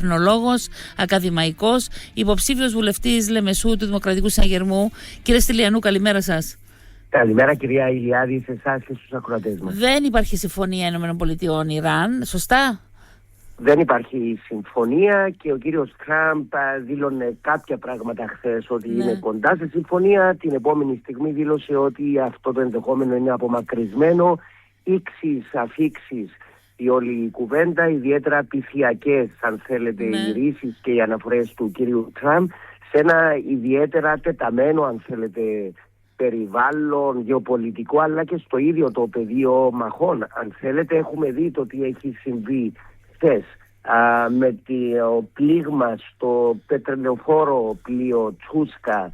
ερευνολόγος, ακαδημαϊκός, υποψήφιος βουλευτής Λεμεσού του Δημοκρατικού Συναγερμού. Κύριε Στυλιανού, καλημέρα σας. Καλημέρα κυρία Ηλιάδη, σε εσάς και στους ακροατές μας. Δεν υπάρχει συμφωνία ΗΠΑ-Ιράν, σωστά? Δεν υπάρχει συμφωνία και ο κύριος Τραμπ δήλωνε κάποια πράγματα χθες ότι είναι κοντά σε συμφωνία. Την επόμενη στιγμή δήλωσε ότι αυτό το ενδεχόμενο είναι απομακρυσμένο. Ήξεις, αφήξεις η όλη κουβέντα, ιδιαίτερα πυθιακές αν θέλετε οι ρίσεις και οι αναφορές του κύριου Τραμπ σε ένα ιδιαίτερα τεταμένο αν θέλετε περιβάλλον γεωπολιτικό, αλλά και στο ίδιο το πεδίο μαχών. Αν θέλετε, έχουμε δει το τι έχει συμβεί χθες με το πλήγμα στο πετρελαιοφόρο πλοίο Τσούσκα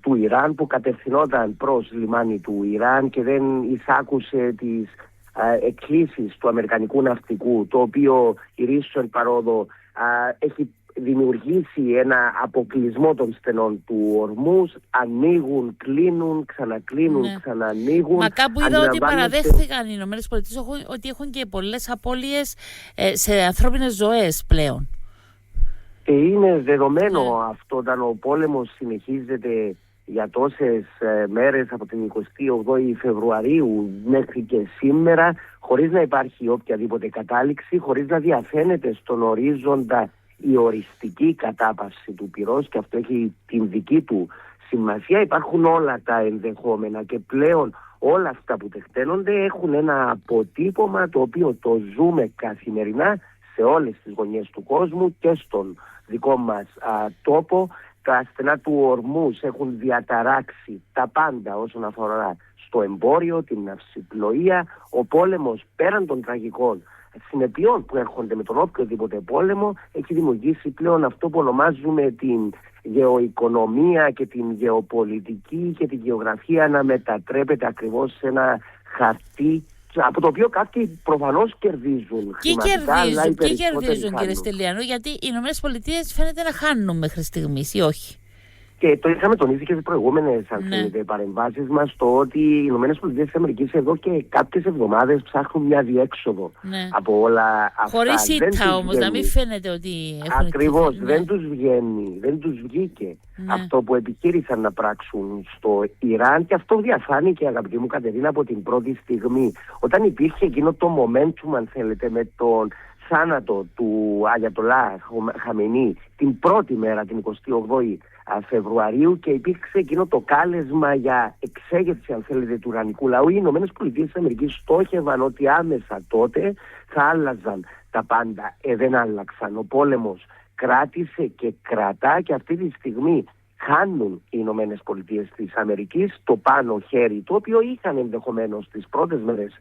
του Ιράν, που κατευθυνόταν προς λιμάνι του Ιράν και δεν εισάκουσε τις εκκλήσεις του αμερικανικού ναυτικού, το οποίο η Ρίσον παρόδο έχει δημιουργήσει ένα αποκλεισμό των στενών του Ορμούς. Ανοίγουν, κλείνουν, ξανακλίνουν, ξανανοίγουν. Μα κάπου είδα ότι παραδέχθηκαν οι ΗΠΑ ότι έχουν και πολλές απώλειες σε ανθρώπινες ζωές πλέον. Και είναι δεδομένο αυτό, όταν ο πόλεμος συνεχίζεται για τόσες μέρες από την 28η Φεβρουαρίου μέχρι και σήμερα, χωρίς να υπάρχει οποιαδήποτε κατάληξη, χωρίς να διαφαίνεται στον ορίζοντα η οριστική κατάπαυση του πυρός, και αυτό έχει την δική του σημασία. Υπάρχουν όλα τα ενδεχόμενα και πλέον όλα αυτά που τεκταίνονται έχουν ένα αποτύπωμα το οποίο το ζούμε καθημερινά σε όλες τις γωνιές του κόσμου και στον δικό μας τόπο. Τα στενά του Ορμούς έχουν διαταράξει τα πάντα όσον αφορά στο εμπόριο, την ναυσιπλοεία. Ο πόλεμος, πέραν των τραγικών συνεπειών που έρχονται με τον οποιοδήποτε πόλεμο, έχει δημιουργήσει πλέον αυτό που ονομάζουμε την γεωοικονομία και την γεωπολιτική και την γεωγραφία να μετατρέπεται ακριβώς σε ένα χαρτί, από το οποίο κάποιοι προφανώς κερδίζουν. Και κερδίζουν κύριε Στυλιανού, γιατί οι ΗΠΑ φαίνεται να χάνουν μέχρι στιγμής ή όχι? Και το είχαμε τονίσει και στις προηγούμενες παρεμβάσεις μας, το ότι οι ΗΠΑ εδώ και κάποιες εβδομάδες ψάχνουν μια διέξοδο από όλα αυτά. Χωρίς ήττα όμως, να μην φαίνεται ότι έχουν. Ακριβώς, δεν τους βγαίνει, δεν τους βγήκε αυτό που επιχείρησαν να πράξουν στο Ιράν, και αυτό διαφάνηκε, αγαπητή μου Κατερίνα, από την πρώτη στιγμή. Όταν υπήρχε εκείνο το momentum, αν θέλετε, με τον θάνατο του Αγιατολά Χαμενή την πρώτη μέρα, την 28η Φεβρουαρίου, και υπήρξε εκείνο το κάλεσμα για εξέγερση, αν θέλετε, του ουρανικού λαού, οι ΗΠΑ στόχευαν ότι άμεσα τότε θα άλλαζαν τα πάντα. Δεν άλλαξαν. Ο πόλεμος κράτησε και κρατά, και αυτή τη στιγμή χάνουν οι ΗΠΑ το πάνω χέρι, το οποίο είχαν ενδεχομένως τις πρώτες μέρες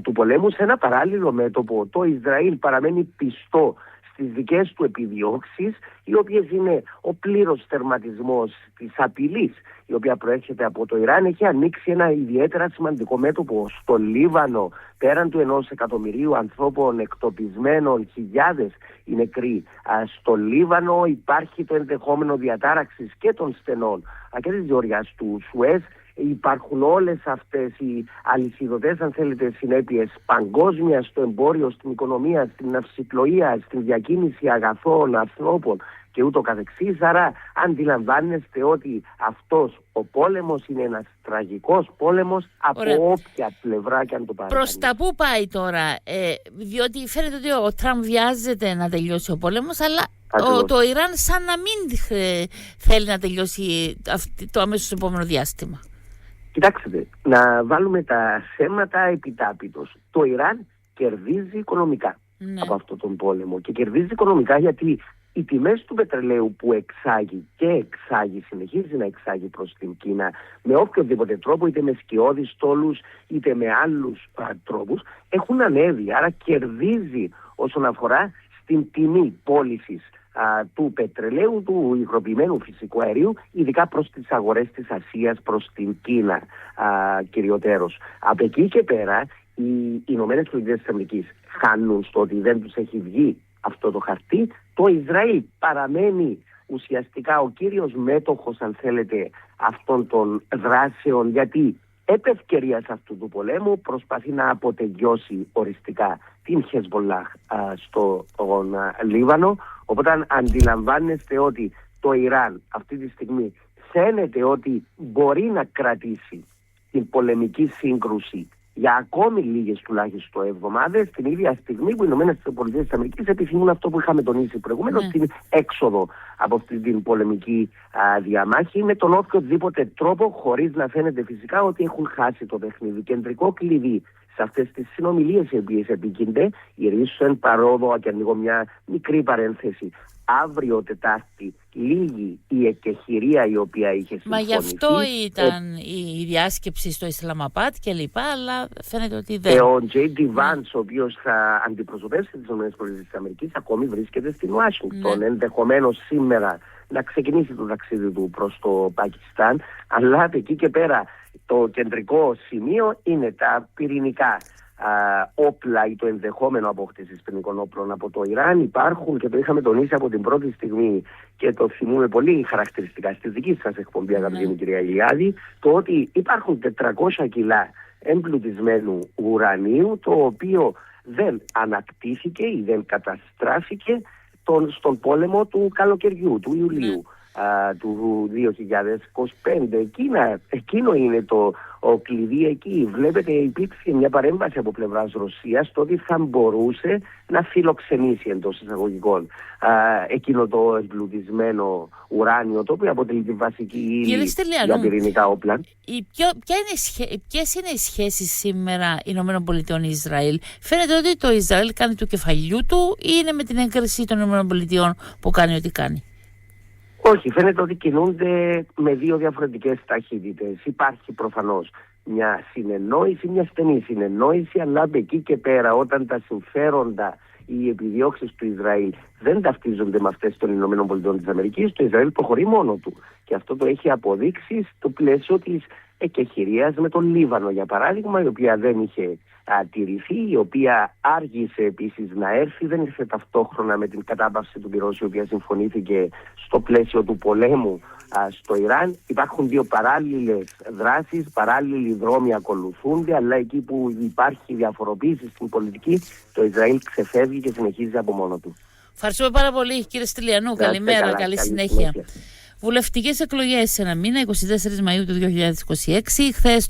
του πολέμου. Σε ένα παράλληλο μέτωπο, το Ισραήλ παραμένει πιστό στις δικές του επιδιώξεις, οι οποίες είναι ο πλήρως τερματισμός της απειλής η οποία προέρχεται από το Ιράν. Έχει ανοίξει ένα ιδιαίτερα σημαντικό μέτωπο στο Λίβανο, πέραν του 1 εκατομμυρίου ανθρώπων εκτοπισμένων, χιλιάδες οι νεκροί στο Λίβανο. Υπάρχει το ενδεχόμενο διατάραξης και των στενών και της διορίας του Σουέζ. Υπάρχουν όλες αυτές οι αλυσιδωτές, αν θέλετε, συνέπειες παγκόσμια στο εμπόριο, στην οικονομία, στην ναυσιπλοεία, στην διακίνηση αγαθών, ανθρώπων και ούτω καθεξής. Άρα αντιλαμβάνεστε ότι αυτός ο πόλεμος είναι ένας τραγικός πόλεμος από όποια πλευρά και αν το πάρει. Προς τα πού πάει τώρα, διότι φαίνεται ότι ο Τραμπ βιάζεται να τελειώσει ο πόλεμος, αλλά το Ιράν σαν να μην θέλει να τελειώσει το αμέσως επόμενο διάστημα. Κοιτάξτε, να βάλουμε τα θέματα επιτάπητος. Το Ιράν κερδίζει οικονομικά από αυτόν τον πόλεμο, και κερδίζει οικονομικά γιατί οι τιμές του πετρελαίου που συνεχίζει να εξάγει προς την Κίνα με οποιοδήποτε τρόπο, είτε με σκιώδεις τόλους είτε με άλλους τρόπους, έχουν ανέβει. Άρα κερδίζει όσον αφορά στην τιμή πώλησης του πετρελαίου, του υγροποιημένου φυσικού αερίου, ειδικά προς τις αγορές της Ασίας, προς την Κίνα κυριωτέρως. Από εκεί και πέρα οι ΗΠΑ χάνουν στο ότι δεν τους έχει βγει αυτό το χαρτί. Το Ισραήλ παραμένει ουσιαστικά ο κύριος μέτοχος, αν θέλετε, αυτών των δράσεων, γιατί επ' ευκαιρίας αυτού του πολέμου προσπαθεί να αποτελειώσει οριστικά την Χεσμολάχ στο Λίβανο. Οπότε αντιλαμβάνεστε ότι το Ιράν αυτή τη στιγμή φαίνεται ότι μπορεί να κρατήσει την πολεμική σύγκρουση για ακόμη λίγες τουλάχιστον εβδομάδες, την ίδια στιγμή που οι ΗΠΑ επιθυμούν αυτό που είχαμε τονίσει προηγουμένως, την έξοδο από αυτή την πολεμική διαμάχη με τον οποιοδήποτε τρόπο, χωρίς να φαίνεται φυσικά ότι έχουν χάσει το παιχνίδι. Κεντρικό κλειδί σε αυτές τις συνομιλίες οι οποίες επίκυνται, ηρίσου εν παρόδο, και ανοίγω μια μικρή παρένθεση, αύριο Τετάρτη λίγη η εκεχηρία η οποία είχε συμφωνηθεί. Μα γι' αυτό ήταν η διάσκεψη στο Ισλαμαμπάτ και λοιπά, αλλά φαίνεται ότι δεν. Ο J.D. Vance, ο οποίος θα αντιπροσωπεύσει τις ΗΠΑ, ακόμη βρίσκεται στην Ουάσιγκτον. Ενδεχομένως σήμερα να ξεκινήσει το ταξίδι του προς το Πακιστάν, αλλά από εκεί και πέρα το κεντρικό σημείο είναι τα πυρηνικά όπλα ή το ενδεχόμενο απόκτησης πυρηνικών όπλων από το Ιράν. Υπάρχουν, και το είχαμε τονίσει από την πρώτη στιγμή και το θυμούμε πολύ χαρακτηριστικά στη δική σας εκπομπή, αγαπητή κυρία Ηλιάδη, το ότι υπάρχουν 400 κιλά εμπλουτισμένου ουρανίου, το οποίο δεν ανακτήθηκε ή δεν καταστράφηκε στον πόλεμο του καλοκαιριού, του Ιουλίου του 2025. Εκείνο είναι ο κλειδί εκεί. Βλέπετε, υπήρξε μια παρέμβαση από πλευράς Ρωσίας το ότι θα μπορούσε να φιλοξενήσει εντός εισαγωγικών εκείνο το εμπλουτισμένο ουράνιο, το οποίο αποτελεί τη βασική ύλη για πυρηνικά όπλα. Ποιες είναι οι σχέσεις σήμερα ΗΠΑ-Ισραήλ? Φαίνεται ότι το Ισραήλ κάνει του κεφαλιού του ή είναι με την έγκριση των ΗΠΑ που κάνει ό,τι κάνει? Όχι, φαίνεται ότι κινούνται με δύο διαφορετικές ταχύτητες. Υπάρχει προφανώς μια συνεννόηση, μια στενή συνεννόηση, αλλά από εκεί και πέρα, όταν τα συμφέροντα, οι επιδιώξεις του Ισραήλ δεν ταυτίζονται με αυτές των ΗΠΑ, το Ισραήλ προχωρεί μόνο του. Και αυτό το έχει αποδείξει στο πλαίσιο της εκεχηρίας με τον Λίβανο, για παράδειγμα, η οποία δεν είχε τηρηθεί, η οποία άργησε επίσης να έρθει, δεν ήρθε ταυτόχρονα με την κατάπαυση του πυρός, η οποία συμφωνήθηκε στο πλαίσιο του πολέμου στο Ιράν. Υπάρχουν δύο παράλληλες δράσεις, παράλληλοι δρόμοι ακολουθούνται, αλλά εκεί που υπάρχει διαφοροποίηση στην πολιτική, το Ισραήλ ξεφεύγει και συνεχίζει από μόνο του. Ευχαριστούμε πάρα πολύ, κύριε Στυλιανού. Καλημέρα, καλή συνέχεια. Βουλευτικές εκλογές σε ένα μήνα, 24 Μαΐου του 2026. Χθες